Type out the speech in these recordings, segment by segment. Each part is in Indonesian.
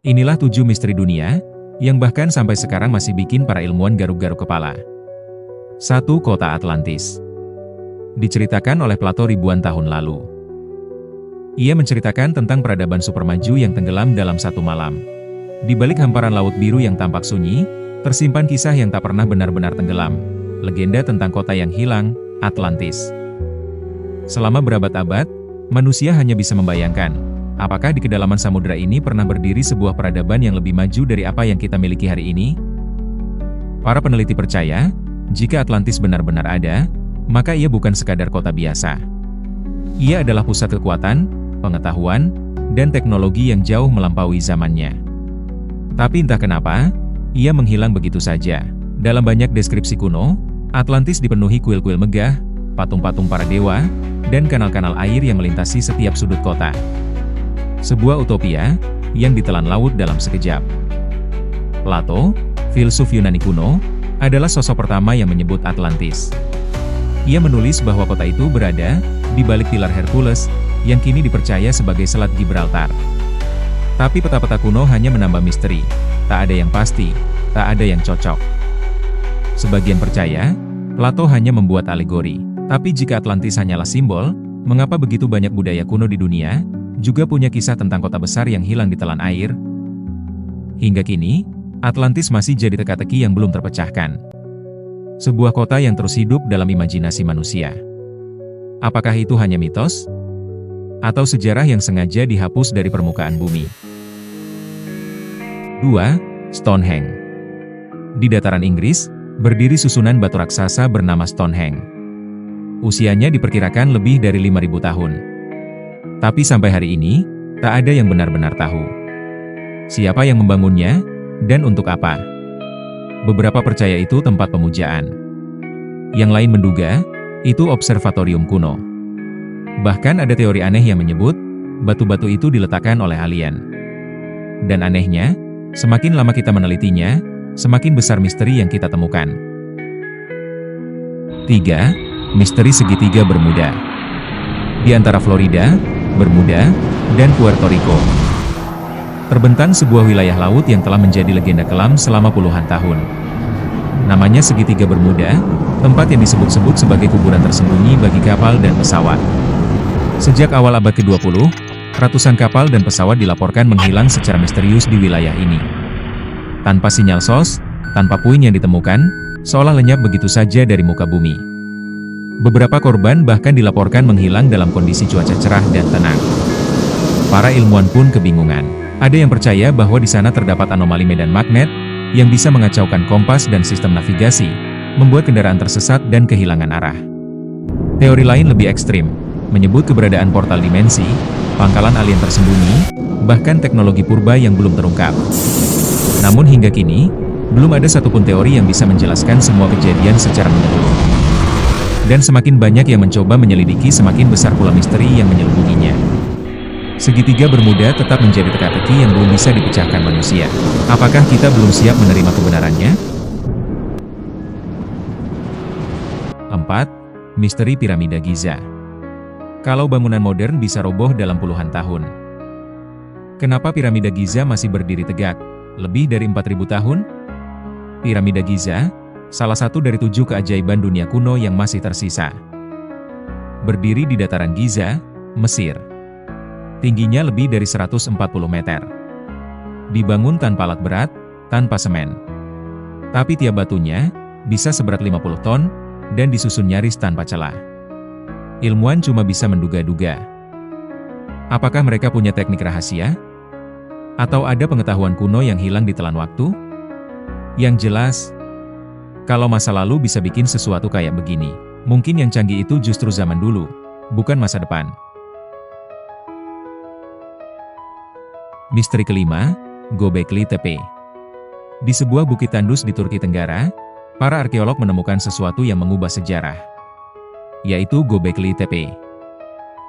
Inilah 7 misteri dunia, yang bahkan sampai sekarang masih bikin para ilmuwan garuk-garuk kepala. 1. Kota Atlantis. Diceritakan oleh Plato ribuan tahun lalu. Ia menceritakan tentang peradaban supermaju yang tenggelam dalam satu malam. Di balik hamparan laut biru yang tampak sunyi, tersimpan kisah yang tak pernah benar-benar tenggelam. Legenda tentang kota yang hilang, Atlantis. Selama berabad-abad, manusia hanya bisa membayangkan, apakah di kedalaman samudera ini pernah berdiri sebuah peradaban yang lebih maju dari apa yang kita miliki hari ini? Para peneliti percaya, jika Atlantis benar-benar ada, maka ia bukan sekadar kota biasa. Ia adalah pusat kekuatan, pengetahuan, dan teknologi yang jauh melampaui zamannya. Tapi entah kenapa, ia menghilang begitu saja. Dalam banyak deskripsi kuno, Atlantis dipenuhi kuil-kuil megah, patung-patung para dewa, dan kanal-kanal air yang melintasi setiap sudut kota. Sebuah utopia, yang ditelan laut dalam sekejap. Plato, filsuf Yunani kuno, adalah sosok pertama yang menyebut Atlantis. Ia menulis bahwa kota itu berada di balik pilar Hercules, yang kini dipercaya sebagai Selat Gibraltar. Tapi peta-peta kuno hanya menambah misteri. Tak ada yang pasti, tak ada yang cocok. Sebagian percaya, Plato hanya membuat alegori. Tapi jika Atlantis hanyalah simbol, mengapa begitu banyak budaya kuno di dunia, juga punya kisah tentang kota besar yang hilang di telan air? Hingga kini, Atlantis masih jadi teka-teki yang belum terpecahkan. Sebuah kota yang terus hidup dalam imajinasi manusia. Apakah itu hanya mitos? Atau sejarah yang sengaja dihapus dari permukaan bumi? 2. Stonehenge. Di dataran Inggris, berdiri susunan batu raksasa bernama Stonehenge. Usianya diperkirakan lebih dari 5.000 tahun. Tapi sampai hari ini, tak ada yang benar-benar tahu siapa yang membangunnya, dan untuk apa. Beberapa percaya itu tempat pemujaan. Yang lain menduga, itu observatorium kuno. Bahkan ada teori aneh yang menyebut, batu-batu itu diletakkan oleh alien. Dan anehnya, semakin lama kita menelitinya, semakin besar misteri yang kita temukan. 3. Misteri segitiga Bermuda. Di antara Florida, Bermuda, dan Puerto Rico, terbentang sebuah wilayah laut yang telah menjadi legenda kelam selama puluhan tahun. Namanya segitiga Bermuda, tempat yang disebut-sebut sebagai kuburan tersembunyi bagi kapal dan pesawat. Sejak awal abad ke-20, ratusan kapal dan pesawat dilaporkan menghilang secara misterius di wilayah ini. Tanpa sinyal SOS, tanpa puing yang ditemukan, seolah lenyap begitu saja dari muka bumi. Beberapa korban bahkan dilaporkan menghilang dalam kondisi cuaca cerah dan tenang. Para ilmuwan pun kebingungan. Ada yang percaya bahwa di sana terdapat anomali medan magnet, yang bisa mengacaukan kompas dan sistem navigasi, membuat kendaraan tersesat dan kehilangan arah. Teori lain lebih ekstrim, menyebut keberadaan portal dimensi, pangkalan alien tersembunyi, bahkan teknologi purba yang belum terungkap. Namun hingga kini, belum ada satupun teori yang bisa menjelaskan semua kejadian secara menyeluruh. Dan semakin banyak yang mencoba menyelidiki, semakin besar pula misteri yang menyelubunginya. Segitiga Bermuda tetap menjadi teka-teki yang belum bisa dipecahkan manusia. Apakah kita belum siap menerima kebenarannya? 4. Misteri Piramida Giza. Kalau bangunan modern bisa roboh dalam puluhan tahun, kenapa piramida Giza masih berdiri tegak, lebih dari 4.000 tahun? Piramida Giza, salah satu dari 7 keajaiban dunia kuno yang masih tersisa. Berdiri di dataran Giza, Mesir. Tingginya lebih dari 140 meter. Dibangun tanpa alat berat, tanpa semen. Tapi tiap batunya, bisa seberat 50 ton, dan disusun nyaris tanpa celah. Ilmuwan cuma bisa menduga-duga. Apakah mereka punya teknik rahasia? Atau ada pengetahuan kuno yang hilang di telan waktu? Yang jelas, kalau masa lalu bisa bikin sesuatu kayak begini, mungkin yang canggih itu justru zaman dulu, bukan masa depan. Misteri kelima, Göbekli Tepe. Di sebuah bukit tandus di Turki Tenggara, para arkeolog menemukan sesuatu yang mengubah sejarah, yaitu Göbekli Tepe.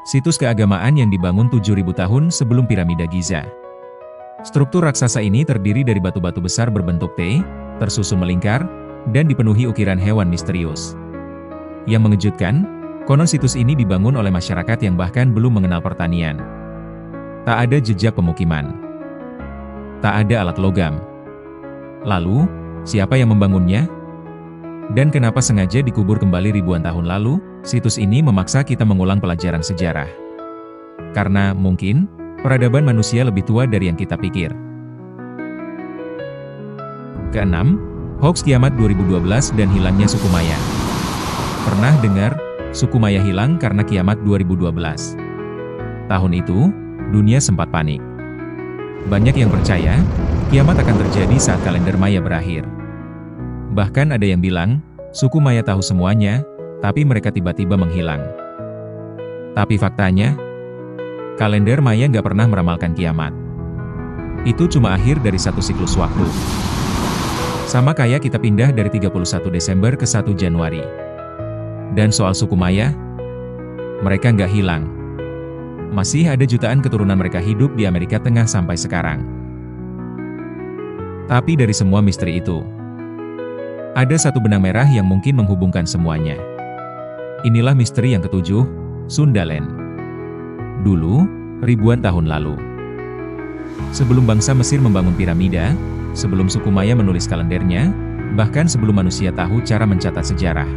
Situs keagamaan yang dibangun 7.000 tahun sebelum piramida Giza. Struktur raksasa ini terdiri dari batu-batu besar berbentuk T, tersusun melingkar, dan dipenuhi ukiran hewan misterius. Yang mengejutkan, konon situs ini dibangun oleh masyarakat yang bahkan belum mengenal pertanian. Tak ada jejak pemukiman. Tak ada alat logam. Lalu, siapa yang membangunnya? Dan kenapa sengaja dikubur kembali ribuan tahun lalu? Situs ini memaksa kita mengulang pelajaran sejarah. Karena, mungkin, peradaban manusia lebih tua dari yang kita pikir. Keenam, hoax kiamat 2012 dan hilangnya suku Maya. Pernah dengar, suku Maya hilang karena kiamat 2012? Tahun itu, dunia sempat panik. Banyak yang percaya, kiamat akan terjadi saat kalender Maya berakhir. Bahkan ada yang bilang, suku Maya tahu semuanya, tapi mereka tiba-tiba menghilang. Tapi faktanya, kalender Maya nggak pernah meramalkan kiamat. Itu cuma akhir dari satu siklus waktu. Sama kayak kita pindah dari 31 Desember ke 1 Januari. Dan soal suku Maya, mereka nggak hilang. Masih ada jutaan keturunan mereka hidup di Amerika Tengah sampai sekarang. Tapi dari semua misteri itu, ada satu benang merah yang mungkin menghubungkan semuanya. Inilah misteri yang ketujuh, Sundaland. Dulu, ribuan tahun lalu, sebelum bangsa Mesir membangun piramida, sebelum suku Maya menulis kalendernya, bahkan sebelum manusia tahu cara mencatat sejarah,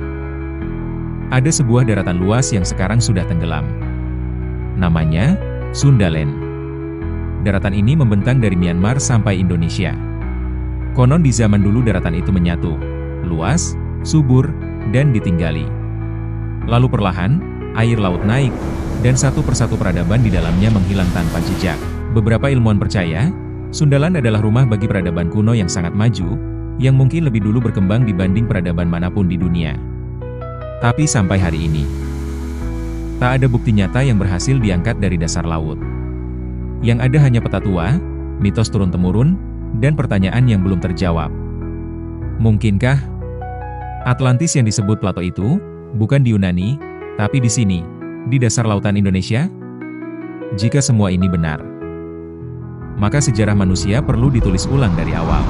ada sebuah daratan luas yang sekarang sudah tenggelam. Namanya, Sundaland. Daratan ini membentang dari Myanmar sampai Indonesia. Konon di zaman dulu daratan itu menyatu, luas, subur, dan ditinggali. Lalu perlahan, air laut naik, dan satu persatu peradaban di dalamnya menghilang tanpa jejak. Beberapa ilmuwan percaya, Sundaland adalah rumah bagi peradaban kuno yang sangat maju, yang mungkin lebih dulu berkembang dibanding peradaban manapun di dunia. Tapi sampai hari ini, tak ada bukti nyata yang berhasil diangkat dari dasar laut. Yang ada hanya peta tua, mitos turun-temurun, dan pertanyaan yang belum terjawab. Mungkinkah Atlantis yang disebut Plato itu bukan di Yunani, tapi di sini, di dasar lautan Indonesia? Jika semua ini benar, maka sejarah manusia perlu ditulis ulang dari awal.